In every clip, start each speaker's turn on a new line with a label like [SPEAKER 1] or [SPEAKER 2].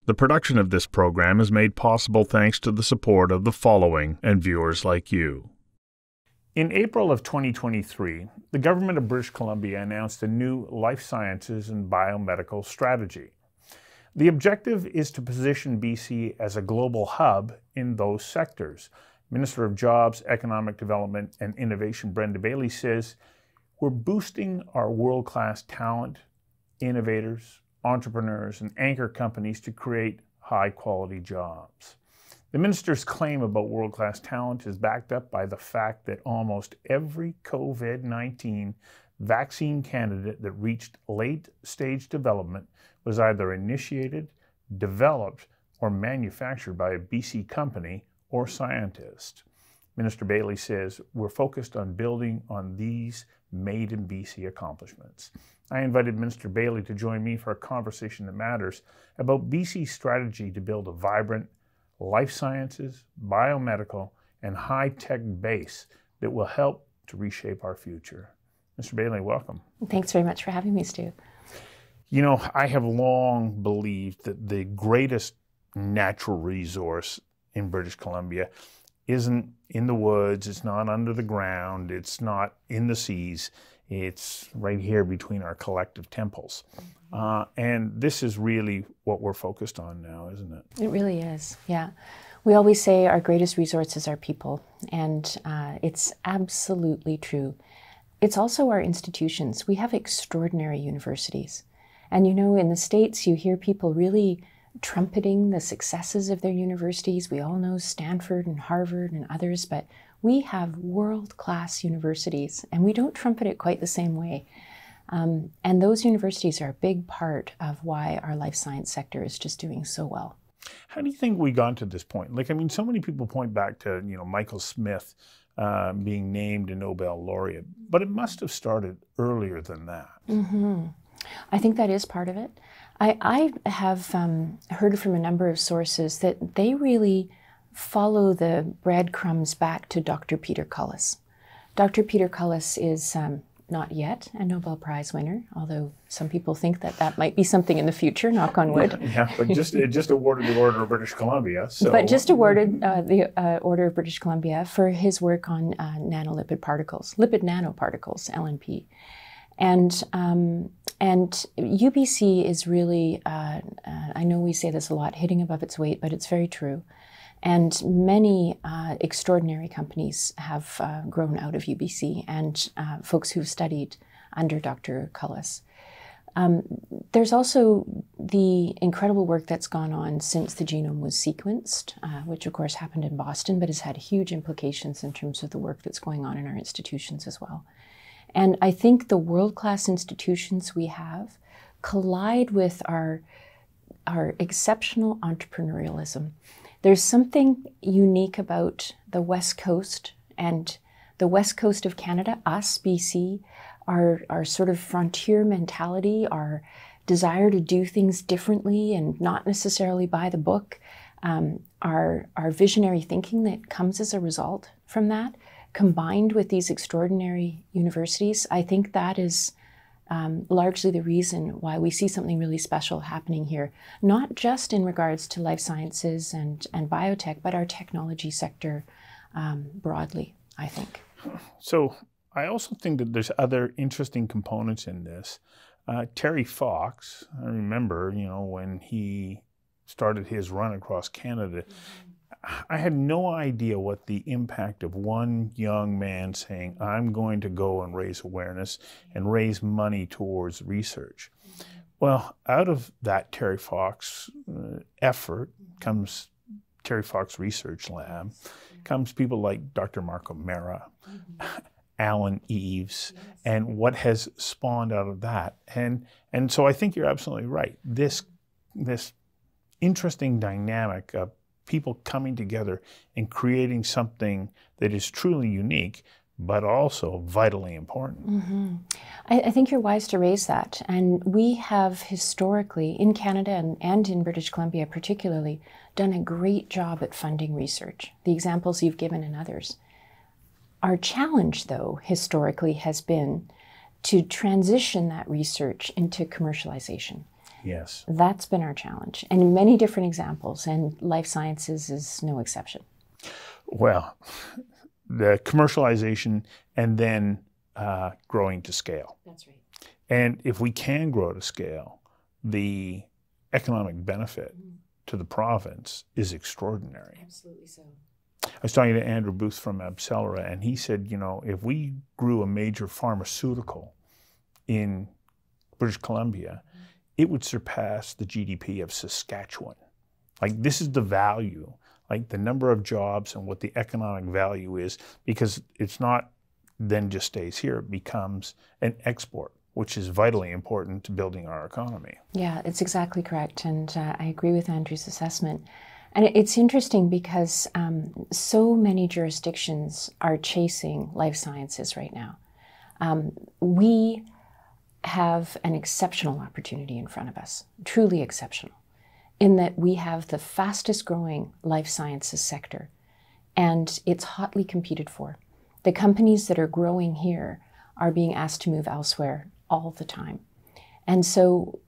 [SPEAKER 1] The production of this program is made possible thanks to the support of the following and viewers like you. In April of 2023, the government of British Columbia announced a new life sciences and biomedical strategy. The objective is to position BC as a global hub in those sectors. Minister of Jobs, Economic Development and Innovation Brenda Bailey says, "We're boosting our world-class talent, innovators, entrepreneurs, and anchor companies to create high-quality jobs." The minister's claim about world-class talent is backed up by the fact that almost every COVID-19 vaccine candidate that reached late-stage development was either initiated, developed, or manufactured by a BC company or scientist. Minister Bailey says, "We're focused on building on these made in BC accomplishments." I invited Minister Bailey to join me for a conversation that matters about BC's strategy to build a vibrant life sciences, biomedical, and high-tech base that will help to reshape our future. Mr. Bailey, welcome.
[SPEAKER 2] Thanks very much for having me, Stu.
[SPEAKER 1] You know, I have long believed that the greatest natural resource in British Columbia isn't in the woods, it's not under the ground, it's not in the seas, it's right here between our collective temples. And this is really what we're focused on now, isn't it?
[SPEAKER 2] It really is, yeah. We always say our greatest resource is our people, and it's absolutely true. It's also our institutions. We have extraordinary universities. And you know, in the States, you hear people really trumpeting the successes of their universities. We all know Stanford and Harvard and others, but we have world-class universities, and we don't trumpet it quite the same way. And those universities are a big part of why our life science sector is just doing so well.
[SPEAKER 1] How do you think we got to this point? Like, I mean, so many people point back to, you know, Michael Smith being named a Nobel laureate, but it must have started earlier than that.
[SPEAKER 2] Mm-hmm. I think that is part of it. I have heard from a number of sources that they really follow the breadcrumbs back to Dr. Peter Cullis. Dr. Peter Cullis is not yet a Nobel Prize winner, although some people think that that might be something in the future, knock on wood.
[SPEAKER 1] Yeah, but just awarded the Order of British Columbia. So.
[SPEAKER 2] But just awarded the Order of British Columbia for his work on nanolipid particles, lipid nanoparticles, LNP. And UBC is really, I know we say this a lot, hitting above its weight, but it's very true. And many extraordinary companies have grown out of UBC, and folks who've studied under Dr. Cullis. There's also the incredible work that's gone on since the genome was sequenced, which of course happened in Boston, but has had huge implications in terms of the work that's going on in our institutions as well. And I think the world-class institutions we have collide with our exceptional entrepreneurialism. There's something unique about the West Coast and the West Coast of Canada, us, BC, our sort of frontier mentality, our desire to do things differently and not necessarily by the book, our visionary thinking that comes as a result from that, combined with these extraordinary universities. I think that is largely the reason why we see something really special happening here, not just in regards to life sciences and biotech, but our technology sector broadly, I think.
[SPEAKER 1] So I also think that there's other interesting components in this. Terry Fox, I remember, you know, when he started his run across Canada, I had no idea what the impact of one young man saying, "I'm going to go and raise awareness and raise money towards research." Well, out of that Terry Fox effort comes Terry Fox Research Lab, comes people like Dr. Mark O'Mara, Alan Eves, and what has spawned out of that. And so I think you're absolutely right. This interesting dynamic of people coming together and creating something that is truly unique, but also vitally important.
[SPEAKER 2] Mm-hmm. I think you're wise to raise that. And we have historically, in Canada and in British Columbia particularly, done a great job at funding research, the examples you've given and others. Our challenge, though, historically has been to transition that research into commercialization.
[SPEAKER 1] Yes.
[SPEAKER 2] That's been our challenge, and in many different examples, and life sciences is no exception.
[SPEAKER 1] Well, the commercialization and then growing to scale.
[SPEAKER 2] That's right.
[SPEAKER 1] And if we can grow to scale, the economic benefit to the province is extraordinary.
[SPEAKER 2] Absolutely so.
[SPEAKER 1] I was talking to Andrew Booth from Abcelera, and he said, you know, if we grew a major pharmaceutical in British Columbia, it would surpass the GDP of Saskatchewan. Like, this is the value, like the number of jobs and what the economic value is, because it's not then just stays here, it becomes an export, which is vitally important to building our economy.
[SPEAKER 2] Yeah, it's exactly correct, and I agree with Andrew's assessment. And it's interesting because so many jurisdictions are chasing life sciences right now. We have an exceptional opportunity in front of us, truly exceptional, in that we have the fastest growing life sciences sector, and it's hotly competed for. The companies that are growing here are being asked to move elsewhere all the time. And so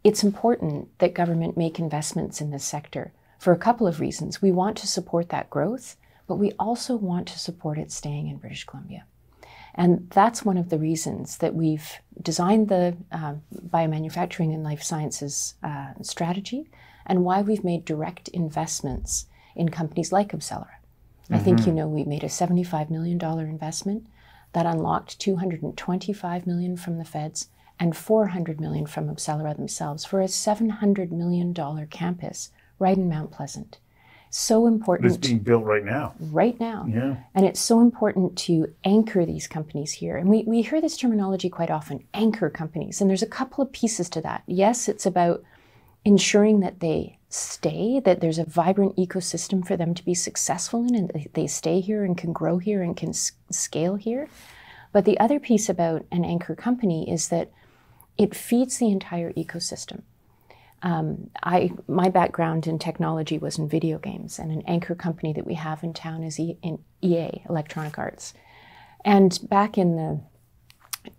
[SPEAKER 2] it's important that government make investments in this sector for a couple of reasons. We want to support that growth, but we also want to support it staying in British Columbia. And that's one of the reasons that we've designed the biomanufacturing and life sciences strategy, and why we've made direct investments in companies like Abcelera. I think you know we made a $75 million investment that unlocked $225 million from the feds and $400 million from Abcelera themselves for a $700 million campus right in Mount Pleasant. So important.
[SPEAKER 1] It's being built right now.
[SPEAKER 2] Right now.
[SPEAKER 1] Yeah.
[SPEAKER 2] And it's so important to anchor these companies here. And we hear this terminology quite often, anchor companies. And there's a couple of pieces to that. Yes, it's about ensuring that they stay, that there's a vibrant ecosystem for them to be successful in, and they stay here and can grow here and can scale here. But the other piece about an anchor company is that it feeds the entire ecosystem. My background in technology was in video games, and an anchor company that we have in town is EA, Electronic Arts. And back in the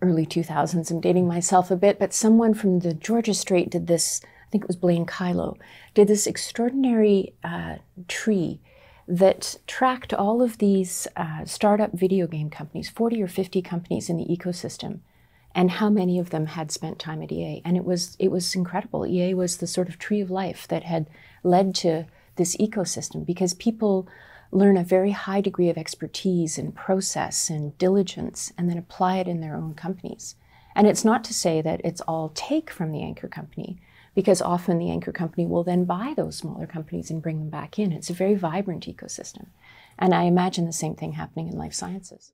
[SPEAKER 2] early 2000s, I'm dating myself a bit, but someone from the Georgia Strait did this, I think it was Blaine Kylo, did this extraordinary tree that tracked all of these startup video game companies, 40 or 50 companies in the ecosystem, and how many of them had spent time at EA. And it was incredible. EA was the sort of tree of life that had led to this ecosystem, because people learn a very high degree of expertise and process and diligence and then apply it in their own companies. And it's not to say that it's all take from the anchor company, because often the anchor company will then buy those smaller companies and bring them back in. It's a very vibrant ecosystem. And I imagine the same thing happening in life sciences.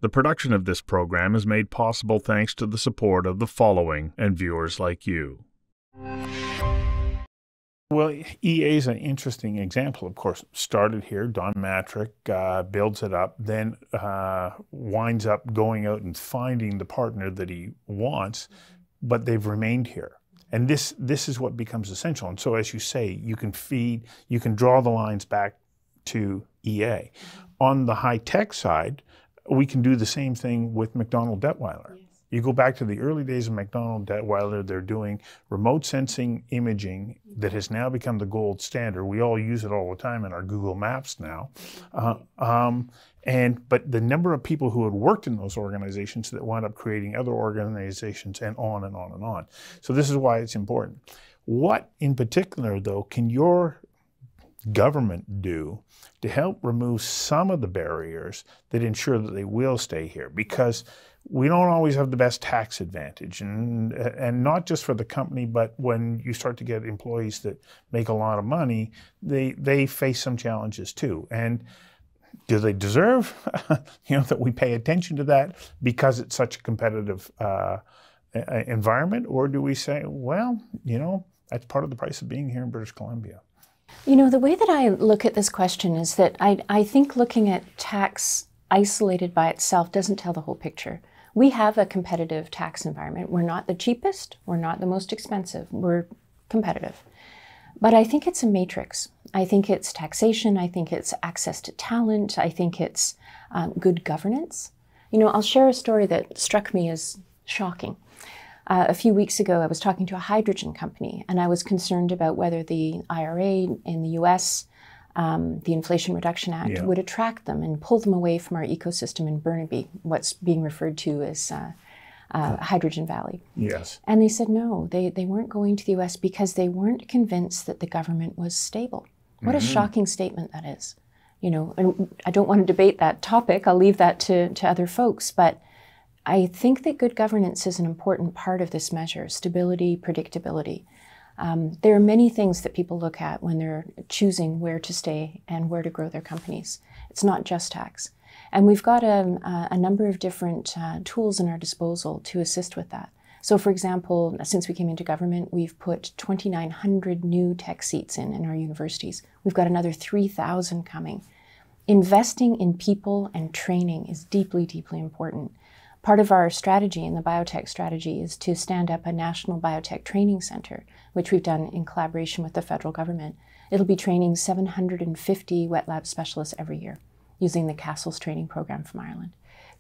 [SPEAKER 1] The production of this program is made possible thanks to the support of the following and viewers like you. Well, EA is an interesting example, of course. Started here, Don Matrick builds it up, then winds up going out and finding the partner that he wants, but they've remained here. And this is what becomes essential. And so, as you say, you can draw the lines back to EA. On the high-tech side, we can do the same thing with McDonald Detweiler. Yes. You go back to the early days of McDonald Detweiler, they're doing remote sensing imaging that has now become the gold standard. We all use it all the time in our Google Maps now. But the number of people who had worked in those organizations that wound up creating other organizations, and on and on and on. So this is why it's important. What in particular, though, can your government do to help remove some of the barriers that ensure that they will stay here? Because we don't always have the best tax advantage, and not just for the company, but when you start to get employees that make a lot of money, they face some challenges too. And do they deserve that we pay attention to that because it's such a competitive environment? Or do we say, well, that's part of the price of being here in British Columbia?
[SPEAKER 2] The way that I look at this question is that I think looking at tax isolated by itself doesn't tell the whole picture. We have a competitive tax environment. We're not the cheapest, we're not the most expensive, we're competitive. But I think it's a matrix. I think it's taxation, I think it's access to talent, I think it's good governance. I'll share a story that struck me as shocking. A few weeks ago, I was talking to a hydrogen company, and I was concerned about whether the IRA in the US, the Inflation Reduction Act, would attract them and pull them away from our ecosystem in Burnaby, what's being referred to as Hydrogen Valley.
[SPEAKER 1] Yes.
[SPEAKER 2] And they said no, they weren't going to the US because they weren't convinced that the government was stable. What a shocking statement that is. You know, and I don't want to debate that topic. I'll leave that to other folks. But I think that good governance is an important part of this measure, stability, predictability. There are many things that people look at when they're choosing where to stay and where to grow their companies. It's not just tax. And we've got a number of different tools in our disposal to assist with that. So for example, since we came into government, we've put 2,900 new tech seats in our universities. We've got another 3,000 coming. Investing in people and training is deeply, deeply important. Part of our strategy in the biotech strategy is to stand up a national biotech training center, which we've done in collaboration with the federal government. It'll be training 750 wet lab specialists every year using the Castles training program from Ireland.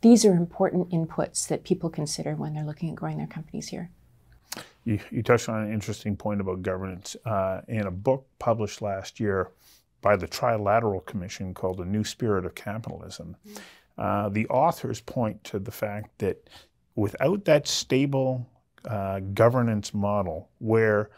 [SPEAKER 2] These are important inputs that people consider when they're looking at growing their companies here.
[SPEAKER 1] You touched on an interesting point about governance. In a book published last year by the Trilateral Commission called A New Spirit of Capitalism, the authors point to the fact that without that stable governance model where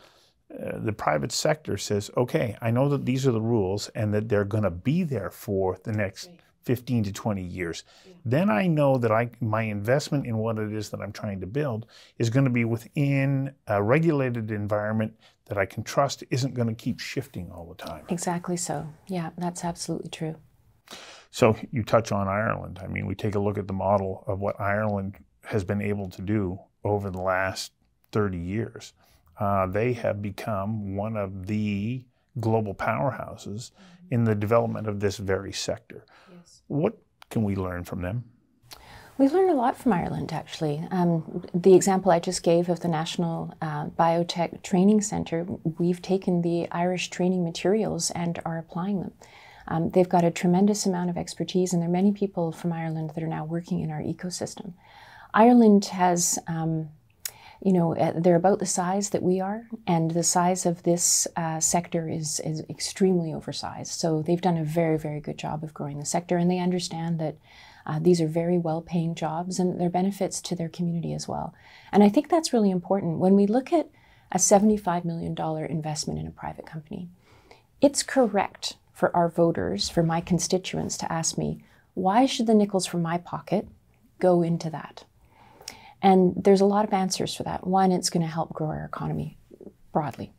[SPEAKER 1] the private sector says, okay, I know that these are the rules and that they're going to be there for the next 15 to 20 years. Then I know that my investment in what it is that I'm trying to build is going to be within a regulated environment that I can trust isn't going to keep shifting all the time.
[SPEAKER 2] Exactly so. Yeah, that's absolutely true.
[SPEAKER 1] So you touch on Ireland. I mean, we take a look at the model of what Ireland has been able to do over the last 30 years. They have become one of the global powerhouses in the development of this very sector. Yes. What can we learn from them?
[SPEAKER 2] We learned a lot from Ireland, actually. The example I just gave of the National Biotech Training Centre, we've taken the Irish training materials and are applying them. They've got a tremendous amount of expertise, and there are many people from Ireland that are now working in our ecosystem. Ireland has, they're about the size that we are, and the size of this sector is extremely oversized. So they've done a very, very good job of growing the sector, and they understand that these are very well-paying jobs, and there are benefits to their community as well. And I think that's really important. When we look at a $75 million investment in a private company, it's correct for our voters, for my constituents, to ask me, why should the nickels from my pocket go into that? And there's a lot of answers for that. One, it's going to help grow our economy broadly.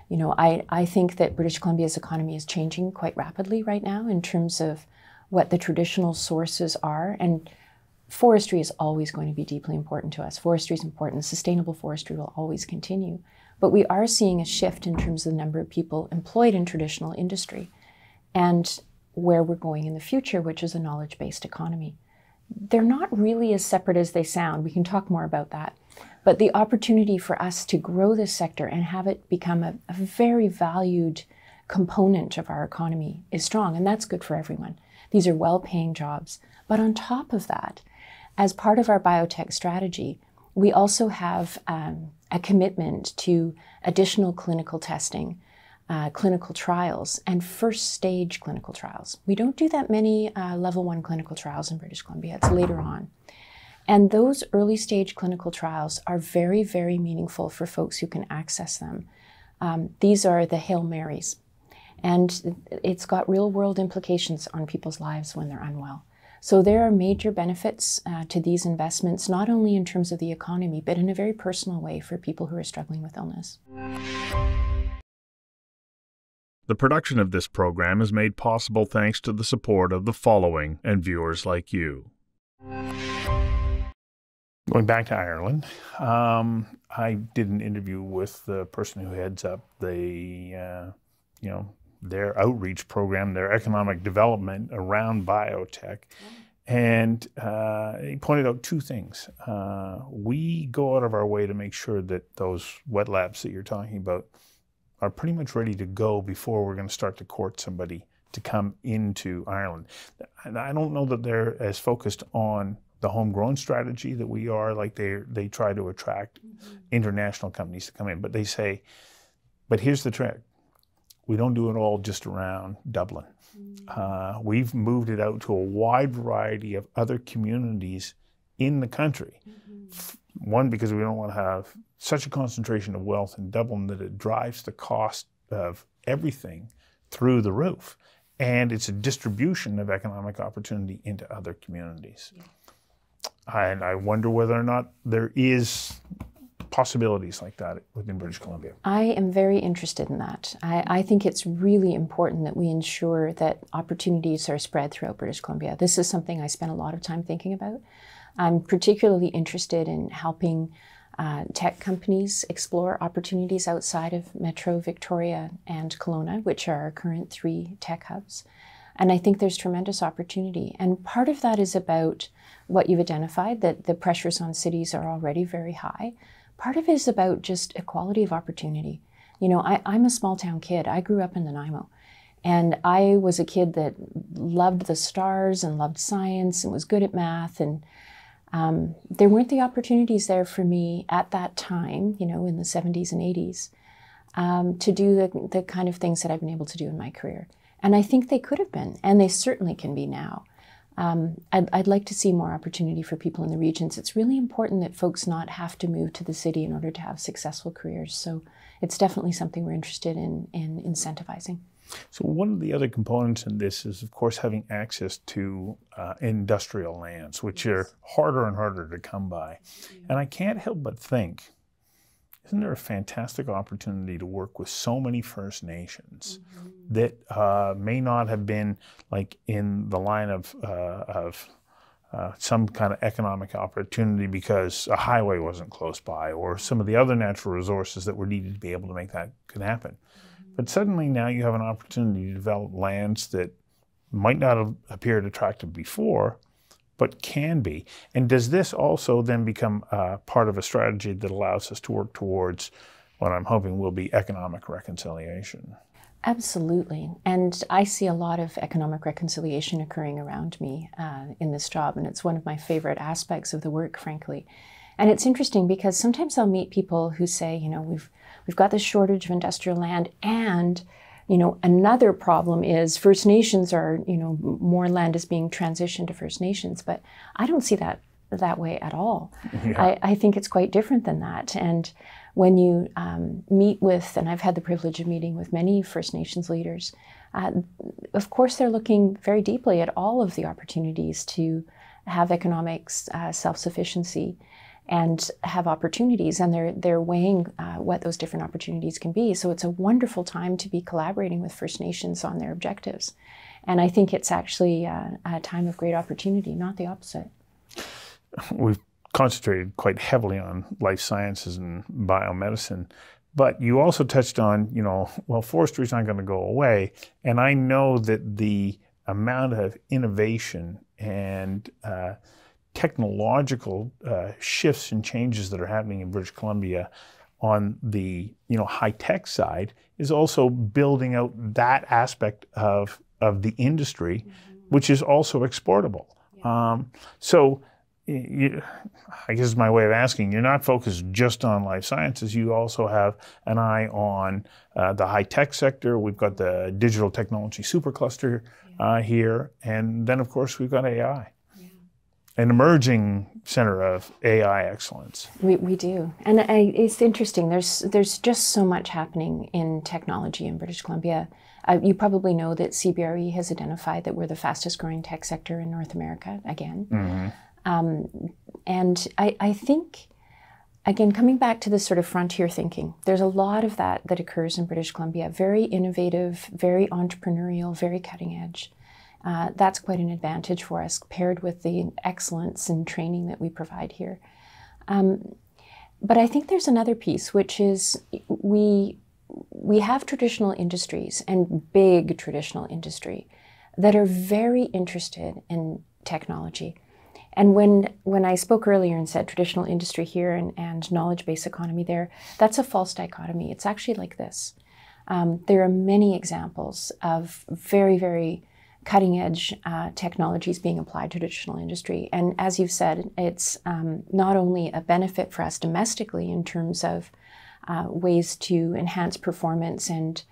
[SPEAKER 2] You know, I think that British Columbia's economy is changing quite rapidly right now in terms of what the traditional sources are. And forestry is always going to be deeply important to us. Forestry is important. Sustainable forestry will always continue. But we are seeing a shift in terms of the number of people employed in traditional industry and where we're going in the future, which is a knowledge-based economy. They're not really as separate as they sound. We can talk more about that. But the opportunity for us to grow this sector and have it become a very valued component of our economy is strong, and that's good for everyone. These are well-paying jobs. But on top of that, as part of our biotech strategy, we also have a commitment to additional clinical testing, clinical trials, and first-stage clinical trials. We don't do that many level 1 clinical trials in British Columbia. It's later on. And those early-stage clinical trials are very, very meaningful for folks who can access them. These are the Hail Marys. And it's got real-world implications on people's lives when they're unwell. So there are major benefits to these investments, not only in terms of the economy, but in a very personal way for people who are struggling with illness.
[SPEAKER 1] The production of this program is made possible thanks to the support of the following and viewers like you. Going back to Ireland, I did an interview with the person who heads up the, their outreach program, their economic development around biotech. And he pointed out two things. We go out of our way to make sure that those wet labs that you're talking about are pretty much ready to go before we're going to start to court somebody to come into Ireland. And I don't know that they're as focused on the homegrown strategy that we are, like they try to attract international companies to come in, but they say, but here's the trick. We don't do it all just around Dublin. We've moved it out to a wide variety of other communities in the country. One, because we don't want to have such a concentration of wealth in Dublin that it drives the cost of everything through the roof. And it's a distribution of economic opportunity into other communities. And I wonder whether or not there is possibilities like that within British Columbia.
[SPEAKER 2] I am very interested in that. I think it's really important that we ensure that opportunities are spread throughout British Columbia. This is something I spent a lot of time thinking about. I'm particularly interested in helping tech companies explore opportunities outside of Metro Victoria and Kelowna, which are our current 3 tech hubs. And I think there's tremendous opportunity. And part of that is about what you've identified, that the pressures on cities are already very high. Part of it is about just equality of opportunity. You know, I'm a small town kid. I grew up in Nanaimo. And I was a kid that loved the stars and loved science and was good at math. And there weren't the opportunities there for me at that time, you know, in the 70s and 80s, to do the kind of things that I've been able to do in my career. And I think they could have been, and they certainly can be now. I'd like to see more opportunity for people in the regions. It's really important that folks not have to move to the city in order to have successful careers. So it's definitely something we're interested in incentivizing.
[SPEAKER 1] So one of the other components in this is, of course, having access to industrial lands, which are harder and harder to come by. And I can't help but think, isn't there a fantastic opportunity to work with so many First Nations that may not have been like in the line of some kind of economic opportunity because a highway wasn't close by, or some of the other natural resources that were needed to be able to make that could happen. But suddenly now you have an opportunity to develop lands that might not have appeared attractive before, but can be. And does this also then become part of a strategy that allows us to work towards what I'm hoping will be economic reconciliation?
[SPEAKER 2] Absolutely. And I see a lot of economic reconciliation occurring around me in this job. And it's one of my favorite aspects of the work, frankly. And it's interesting because sometimes I'll meet people who say, you know, we've got this shortage of industrial land, and, you know, another problem is First Nations are, you know, more land is being transitioned to First Nations. But I don't see that way at all. Yeah. I think it's quite different than that. And when you meet with, and I've had the privilege of meeting with many First Nations leaders, of course they're looking very deeply at all of the opportunities to have economic self-sufficiency and have opportunities, and they're weighing what those different opportunities can be. So it's a wonderful time to be collaborating with First Nations on their objectives. And I think it's actually a time of great opportunity, not the opposite.
[SPEAKER 1] We've concentrated quite heavily on life sciences and biomedicine, but you also touched on, you know, well, forestry's not going to go away. And I know that the amount of innovation and technological shifts and changes that are happening in British Columbia on the, you know, high-tech side is also building out that aspect of the industry, which is also exportable. So I guess it's my way of asking, you're not focused just on life sciences, you also have an eye on the high-tech sector. We've got the digital technology supercluster here, and then of course we've got AI. An emerging center of AI excellence.
[SPEAKER 2] We do. And it's interesting. There's just so much happening in technology in British Columbia. You probably know that CBRE has identified that we're the fastest growing tech sector in North America, again. And I think, again, coming back to this sort of frontier thinking, there's a lot of that occurs in British Columbia. Very innovative, very entrepreneurial, very cutting edge. That's quite an advantage for us, paired with the excellence and training that we provide here. But I think there's another piece, which is we have traditional industries, and big traditional industry, that are very interested in technology. And when I spoke earlier and said traditional industry here and knowledge-based economy there, that's a false dichotomy. It's actually like this. There are many examples of very, very cutting edge technologies being applied to traditional industry. And as you've said, it's not only a benefit for us domestically in terms of ways to enhance performance and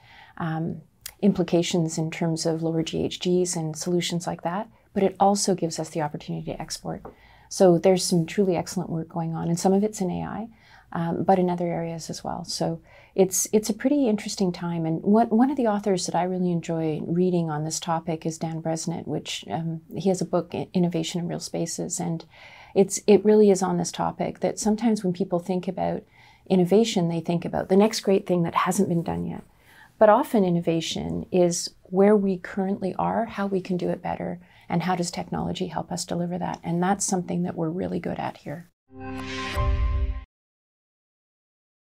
[SPEAKER 2] implications in terms of lower GHGs and solutions like that, but it also gives us the opportunity to export. So there's some truly excellent work going on, and some of it's in AI, but in other areas as well. So it's a pretty interesting time. And one of the authors that I really enjoy reading on this topic is Dan Bresnett, which he has a book, Innovation in Real Spaces, and it really is on this topic that sometimes when people think about innovation, they think about the next great thing that hasn't been done yet. But often innovation is where we currently are, how we can do it better, and how does technology help us deliver that? And that's something that we're really good at here.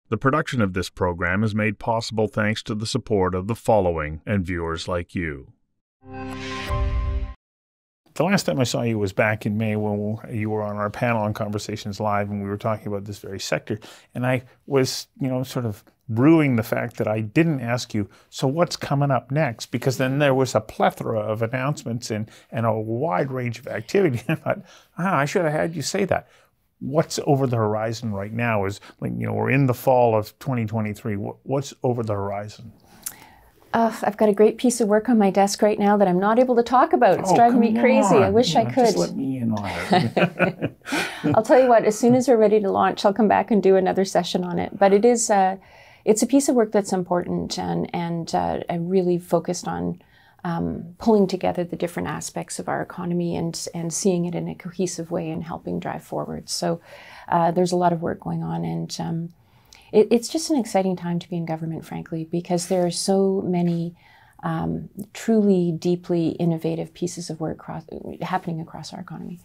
[SPEAKER 1] The production of this program is made possible thanks to the support of the following and viewers like you. The last time I saw you was back in May when you were on our panel on Conversations Live, and we were talking about this very sector. And I was, sort of brewing the fact that I didn't ask you, so what's coming up next? Because then there was a plethora of announcements and a wide range of activity. I thought, I should have had you say that. What's over the horizon right now is, we're in the fall of 2023. What's over the horizon?
[SPEAKER 2] I've got a great piece of work on my desk right now that I'm not able to talk about. It's driving me crazy. I wish I could.
[SPEAKER 1] Just let me in on it.
[SPEAKER 2] I'll tell you what, as soon as we're ready to launch, I'll come back and do another session on it. But it's a piece of work that's important and I really focused on pulling together the different aspects of our economy and seeing it in a cohesive way and helping drive forward. So there's a lot of work going on, and it's just an exciting time to be in government, frankly, because there are so many truly deeply innovative pieces of work happening across our economy.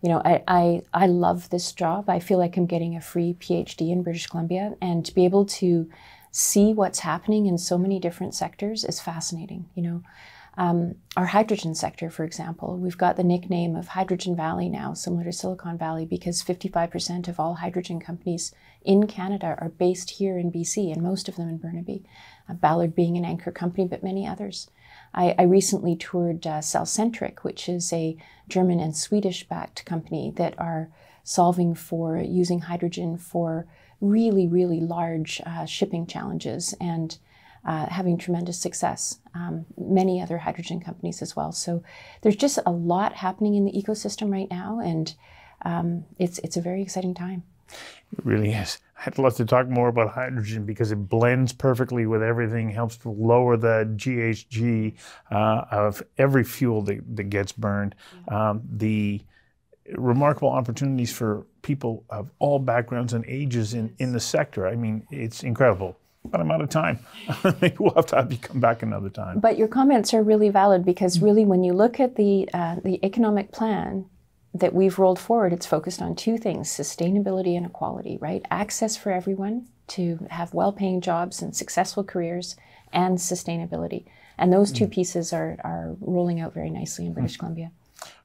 [SPEAKER 2] I love this job. I feel like I'm getting a free PhD in British Columbia, and to be able to see what's happening in so many different sectors is fascinating. Our hydrogen sector, for example, we've got the nickname of Hydrogen Valley now, similar to Silicon Valley, because 55% of all hydrogen companies in Canada are based here in BC, and most of them in Burnaby. Ballard being an anchor company, but many others. I recently toured Cellcentric, which is a German and Swedish-backed company that are solving for using hydrogen for really, really large shipping challenges and having tremendous success. Many other hydrogen companies as well. So there's just a lot happening in the ecosystem right now, and it's a very exciting time.
[SPEAKER 1] It really is. I'd love to talk more about hydrogen because it blends perfectly with everything, helps to lower the GHG of every fuel that gets burned. The remarkable opportunities for people of all backgrounds and ages in the sector. I mean, it's incredible. But I'm out of time. Maybe we'll have to have you come back another time.
[SPEAKER 2] But your comments are really valid, because really when you look at the economic plan that we've rolled forward, it's focused on two things: sustainability and equality, right? Access for everyone to have well-paying jobs and successful careers, and sustainability. And those two pieces are rolling out very nicely in British Columbia.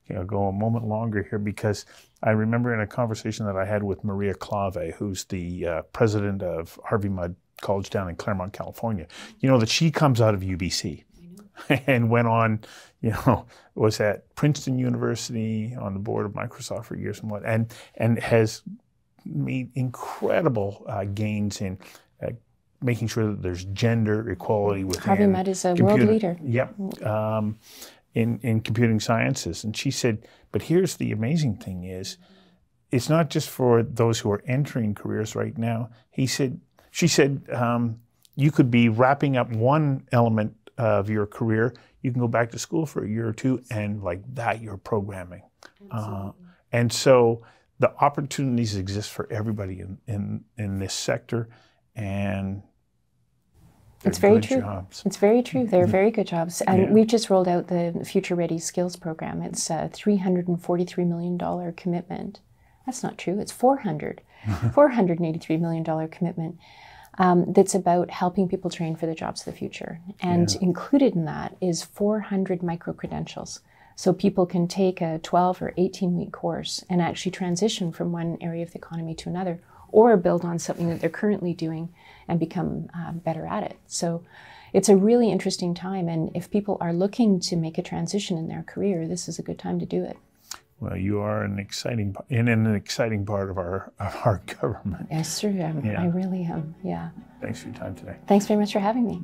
[SPEAKER 1] Okay, I'll go a moment longer here because I remember in a conversation that I had with Maria Clave, who's the president of Harvey Mudd College down in Claremont, California, that she comes out of UBC and went on, was at Princeton University on the board of Microsoft for years and has made incredible gains in making sure that there's gender equality within
[SPEAKER 2] Harvey Mudd is a world leader.
[SPEAKER 1] Yep. In computing sciences. And she said, but here's the amazing thing is, it's not just for those who are entering careers right now. She said, you could be wrapping up one element of your career. You can go back to school for a year or two, and like that, you're programming. And so the opportunities exist for everybody in this sector, and
[SPEAKER 2] it's very true. It's very true. They're very good jobs. And we've just rolled out the Future Ready Skills Program. It's a $343 million commitment. That's not true. It's $483 million commitment that's about helping people train for the jobs of the future. And included in that is 400 micro-credentials. So people can take a 12 or 18-week course and actually transition from one area of the economy to another, or build on something that they're currently doing and become better at it. So it's a really interesting time, and if people are looking to make a transition in their career, this is a good time to do it.
[SPEAKER 1] Well, you are an exciting part of our government.
[SPEAKER 2] Yes, sure.
[SPEAKER 1] Yeah.
[SPEAKER 2] I really am. Yeah.
[SPEAKER 1] Thanks for your time today.
[SPEAKER 2] Thanks very much for having me.